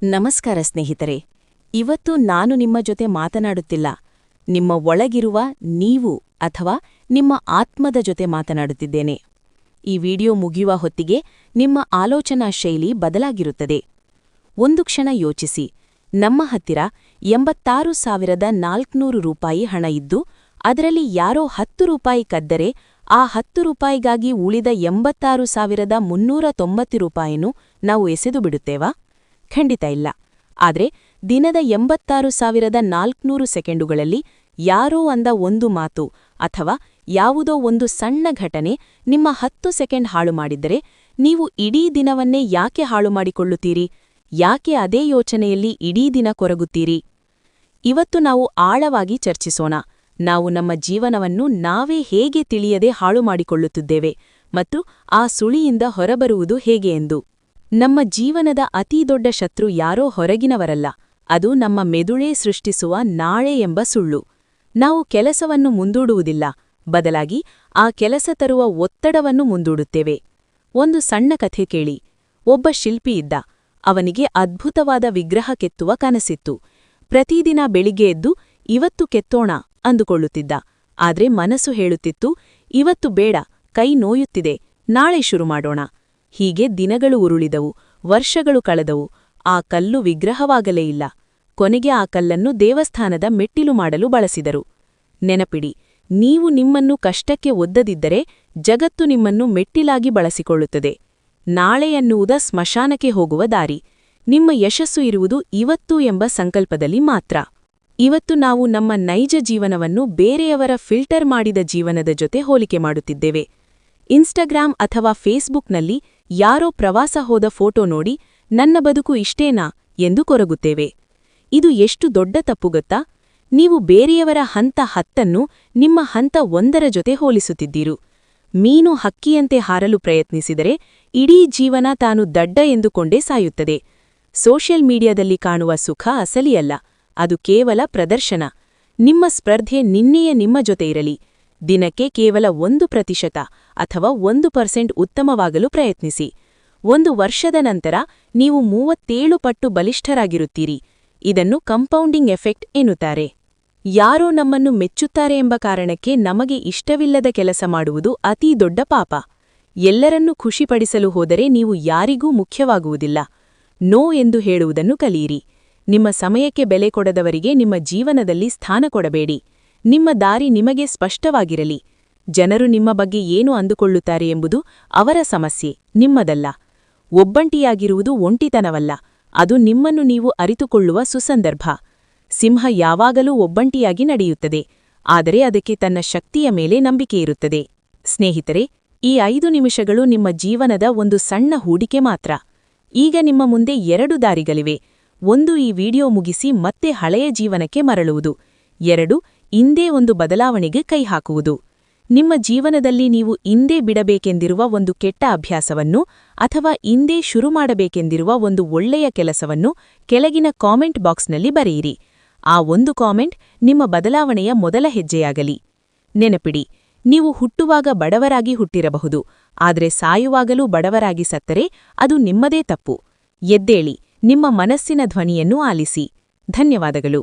ನಮಸ್ಕಾರ ಸ್ನೇಹಿತರೆ. ಇವತ್ತು ನಾನು ನಿಮ್ಮ ಜೊತೆ ಮಾತನಾಡುತ್ತಿಲ್ಲ, ನಿಮ್ಮ ಒಳಗಿರುವ ನೀವು ಅಥವಾ ನಿಮ್ಮ ಆತ್ಮದ ಜೊತೆ ಮಾತನಾಡುತ್ತಿದ್ದೇನೆ. ಈ ವಿಡಿಯೋ ಮುಗಿಯುವ ಹೊತ್ತಿಗೆ ನಿಮ್ಮ ಆಲೋಚನಾ ಶೈಲಿ ಬದಲಾಗಿರುತ್ತದೆ. ಒಂದು ಕ್ಷಣ ಯೋಚಿಸಿ, ನಮ್ಮ ಹತ್ತಿರ 86,400 ರೂಪಾಯಿ ಹಣ ಇದ್ದು ಅದರಲ್ಲಿ ಯಾರೋ 10 ರೂಪಾಯಿ ಕದ್ದರೆ ಆ 10 ರೂಪಾಯಿಗಾಗಿ ಉಳಿದ 86,390 ರೂಪಾಯಿಯನ್ನು ನಾವು ಎಸೆದು ಬಿಡುತ್ತೇವಾ? ಖಂಡಿತ ಇಲ್ಲ. ಆದರೆ ದಿನದ 86,400 ಸೆಕೆಂಡುಗಳಲ್ಲಿ ಯಾರೋ ಅಂದ ಒಂದು ಮಾತು ಅಥವಾ ಯಾವುದೋ ಒಂದು ಸಣ್ಣ ಘಟನೆ ನಿಮ್ಮ 10 ಸೆಕೆಂಡ್ ಹಾಳು ಮಾಡಿದ್ದರೆ ನೀವು ಇಡೀ ದಿನವನ್ನೇ ಯಾಕೆ ಹಾಳು ಮಾಡಿಕೊಳ್ಳುತ್ತೀರಿ? ಯಾಕೆ ಅದೇ ಯೋಚನೆಯಲ್ಲಿ ಇಡೀ ದಿನ ಕೊರಗುತ್ತೀರಿ? ಇವತ್ತು ನಾವು ಆಳವಾಗಿ ಚರ್ಚಿಸೋಣ. ನಾವು ನಮ್ಮ ಜೀವನವನ್ನು ನಾವೇ ಹೇಗೆ ತಿಳಿಯದೆ ಹಾಳು ಮಾಡಿಕೊಳ್ಳುತ್ತಿದ್ದೇವೆ ಮತ್ತು ಆ ಸುಳಿಯಿಂದ ಹೊರಬರುವುದು ಹೇಗೆ ಎಂದು. ನಮ್ಮ ಜೀವನದ ಅತಿದೊಡ್ಡ ಶತ್ರು ಯಾರೋ ಹೊರಗಿನವರಲ್ಲ, ಅದು ನಮ್ಮ ಮೆದುಳೇ ಸೃಷ್ಟಿಸುವ ನಾಳೆ ಎಂಬ ಸುಳ್ಳು. ನಾವು ಕೆಲಸವನ್ನು ಮುಂದೂಡುವುದಿಲ್ಲ, ಬದಲಾಗಿ ಆ ಕೆಲಸ ತರುವ ಒತ್ತಡವನ್ನು ಮುಂದೂಡುತ್ತೇವೆ. ಒಂದು ಸಣ್ಣ ಕಥೆ ಕೇಳಿ. ಒಬ್ಬ ಶಿಲ್ಪಿ ಇದ್ದ. ಅವನಿಗೆ ಅದ್ಭುತವಾದ ವಿಗ್ರಹ ಕೆತ್ತುವ ಕನಸಿತ್ತು. ಪ್ರತಿದಿನ ಬೆಳಿಗ್ಗೆ ಎದ್ದು ಇವತ್ತು ಕೆತ್ತೋಣ ಅಂದುಕೊಳ್ಳುತ್ತಿದ್ದ. ಆದ್ರೆ ಮನಸ್ಸು ಹೇಳುತ್ತಿತ್ತು, ಇವತ್ತು ಬೇಡ, ಕೈ ನೋಯುತ್ತಿದೆ, ನಾಳೆ ಶುರು ಮಾಡೋಣ. ಹೀಗೆ ದಿನಗಳು ಉರುಳಿದವು, ವರ್ಷಗಳು ಕಳೆದವು. ಆ ಕಲ್ಲು ವಿಗ್ರಹವಾಗಲೇ ಇಲ್ಲ. ಕೊನೆಗೆ ಆ ಕಲ್ಲನ್ನು ದೇವಸ್ಥಾನದ ಮೆಟ್ಟಿಲು ಮಾಡಲು ಬಳಸಿದರು. ನೆನಪಿಡಿ, ನೀವು ನಿಮ್ಮನ್ನು ಕಷ್ಟಕ್ಕೆ ಒದ್ದದಿದ್ದರೆ ಜಗತ್ತು ನಿಮ್ಮನ್ನು ಮೆಟ್ಟಿಲಾಗಿ ಬಳಸಿಕೊಳ್ಳುತ್ತದೆ. ನಾಳೆ ಎನ್ನುವುದ ಸ್ಮಶಾನಕ್ಕೆ ಹೋಗುವ ದಾರಿ. ನಿಮ್ಮ ಯಶಸ್ಸು ಇರುವುದು ಇವತ್ತು ಎಂಬ ಸಂಕಲ್ಪದಲ್ಲಿ ಮಾತ್ರ. ಇವತ್ತು ನಾವು ನಮ್ಮ ನೈಜ ಜೀವನವನ್ನು ಬೇರೆಯವರ ಫಿಲ್ಟರ್ ಮಾಡಿದ ಜೀವನದ ಜೊತೆ ಹೋಲಿಕೆ ಮಾಡುತ್ತಿದ್ದೇವೆ. ಇನ್ಸ್ಟಾಗ್ರಾಮ್ ಅಥವಾ ಫೇಸ್ಬುಕ್ನಲ್ಲಿ ಯಾರೋ ಪ್ರವಾಸ ಹೋದ ಫೋಟೋ ನೋಡಿ ನನ್ನ ಬದುಕು ಇಷ್ಟೇನಾ ಎಂದು ಕೊರಗುತ್ತೇವೆ. ಇದು ಎಷ್ಟು ದೊಡ್ಡ ತಪ್ಪು ಗೊತ್ತಾ? ನೀವು ಬೇರೆಯವರ ಹಂತ 10 ನಿಮ್ಮ ಹಂತ 1 ಜೊತೆ ಹೋಲಿಸುತ್ತಿದ್ದೀರು. ಮೀನು ಹಕ್ಕಿಯಂತೆ ಹಾರಲು ಪ್ರಯತ್ನಿಸಿದರೆ ಇಡೀ ಜೀವನ ತಾನು ದಡ್ಡ ಎಂದುಕೊಂಡೇ ಸಾಯುತ್ತದೆ. ಸೋಷಿಯಲ್ ಮೀಡಿಯಾದಲ್ಲಿ ಕಾಣುವ ಸುಖ ಅಸಲಿಯಲ್ಲ, ಅದು ಕೇವಲ ಪ್ರದರ್ಶನ. ನಿಮ್ಮ ಸ್ಪರ್ಧೆ ನಿನ್ನೆಯೇ ನಿಮ್ಮ ಜೊತೆ ಇರಲಿ. ದಿನಕ್ಕೆ ಕೇವಲ 1% ಅಥವಾ 1% ಉತ್ತಮವಾಗಲು ಪ್ರಯತ್ನಿಸಿ. 1 ವರ್ಷದ ನಂತರ ನೀವು 37 ಪಟ್ಟು ಬಲಿಷ್ಠರಾಗಿರುತ್ತೀರಿ. ಇದನ್ನು ಕಂಪೌಂಡಿಂಗ್ ಎಫೆಕ್ಟ್ ಎನ್ನುತ್ತಾರೆ. ಯಾರೋ ನಮ್ಮನ್ನು ಮೆಚ್ಚುತ್ತಾರೆ ಎಂಬ ಕಾರಣಕ್ಕೆ ನಮಗೆ ಇಷ್ಟವಿಲ್ಲದ ಕೆಲಸ ಮಾಡುವುದು ಅತೀ ದೊಡ್ಡ ಪಾಪ. ಎಲ್ಲರನ್ನೂ ಖುಷಿಪಡಿಸಲು ಹೋದರೆ ನೀವು ಯಾರಿಗೂ ಮುಖ್ಯವಾಗುವುದಿಲ್ಲ. ನೋ ಎಂದು ಹೇಳುವುದನ್ನು ಕಲಿಯಿರಿ. ನಿಮ್ಮ ಸಮಯಕ್ಕೆ ಬೆಲೆ ಕೊಡದವರಿಗೆ ನಿಮ್ಮ ಜೀವನದಲ್ಲಿ ಸ್ಥಾನ ಕೊಡಬೇಡಿ. ನಿಮ್ಮ ದಾರಿ ನಿಮಗೆ ಸ್ಪಷ್ಟವಾಗಿರಲಿ. ಜನರು ನಿಮ್ಮ ಬಗ್ಗೆ ಏನು ಅಂದುಕೊಳ್ಳುತ್ತಾರೆ ಎಂಬುದು ಅವರ ಸಮಸ್ಯೆ, ನಿಮ್ಮದಲ್ಲ. ಒಬ್ಬಂಟಿಯಾಗಿರುವುದು ಒಂಟಿತನವಲ್ಲ, ಅದು ನಿಮ್ಮನ್ನು ನೀವು ಅರಿತುಕೊಳ್ಳುವ ಸುಸಂದರ್ಭ. ಸಿಂಹ ಯಾವಾಗಲೂ ಒಬ್ಬಂಟಿಯಾಗಿ ನಡೆಯುತ್ತದೆ, ಆದರೆ ಅದಕ್ಕೆ ತನ್ನ ಶಕ್ತಿಯ ಮೇಲೆ ನಂಬಿಕೆಯಿರುತ್ತದೆ. ಸ್ನೇಹಿತರೆ, ಈ 5 ನಿಮಿಷಗಳು ನಿಮ್ಮ ಜೀವನದ ಒಂದು ಸಣ್ಣ ಹೂಡಿಕೆ ಮಾತ್ರ. ಈಗ ನಿಮ್ಮ ಮುಂದೆ 2 ದಾರಿಗಳಿವೆ. 1, ಈ ವಿಡಿಯೋ ಮುಗಿಸಿ ಮತ್ತೆ ಹಳೆಯ ಜೀವನಕ್ಕೆ ಮರಳುವುದು. 2, ಇಂದೇ ಒಂದು ಬದಲಾವಣೆಗೆ ಕೈ ಹಾಕುವುದು. ನಿಮ್ಮ ಜೀವನದಲ್ಲಿ ನೀವು ಇಂದೇ ಬಿಡಬೇಕೆಂದಿರುವ ಒಂದು ಕೆಟ್ಟ ಅಭ್ಯಾಸವನ್ನು ಅಥವಾ ಇಂದೇ ಶುರು ಮಾಡಬೇಕೆಂದಿರುವ ಒಂದು ಒಳ್ಳೆಯ ಕೆಲಸವನ್ನು ಕೆಳಗಿನ ಕಾಮೆಂಟ್ ಬಾಕ್ಸ್ನಲ್ಲಿ ಬರೆಯಿರಿ. ಆ ಒಂದು ಕಾಮೆಂಟ್ ನಿಮ್ಮ ಬದಲಾವಣೆಯ ಮೊದಲ ಹೆಜ್ಜೆಯಾಗಲಿ. ನೆನಪಿಡಿ, ನೀವು ಹುಟ್ಟುವಾಗ ಬಡವರಾಗಿ ಹುಟ್ಟಿರಬಹುದು, ಆದರೆ ಸಾಯುವಾಗಲೂ ಬಡವರಾಗಿ ಸತ್ತರೆ ಅದು ನಿಮ್ಮದೇ ತಪ್ಪು. ಎದ್ದೇಳಿ, ನಿಮ್ಮ ಮನಸ್ಸಿನ ಧ್ವನಿಯನ್ನು ಆಲಿಸಿ. ಧನ್ಯವಾದಗಳು.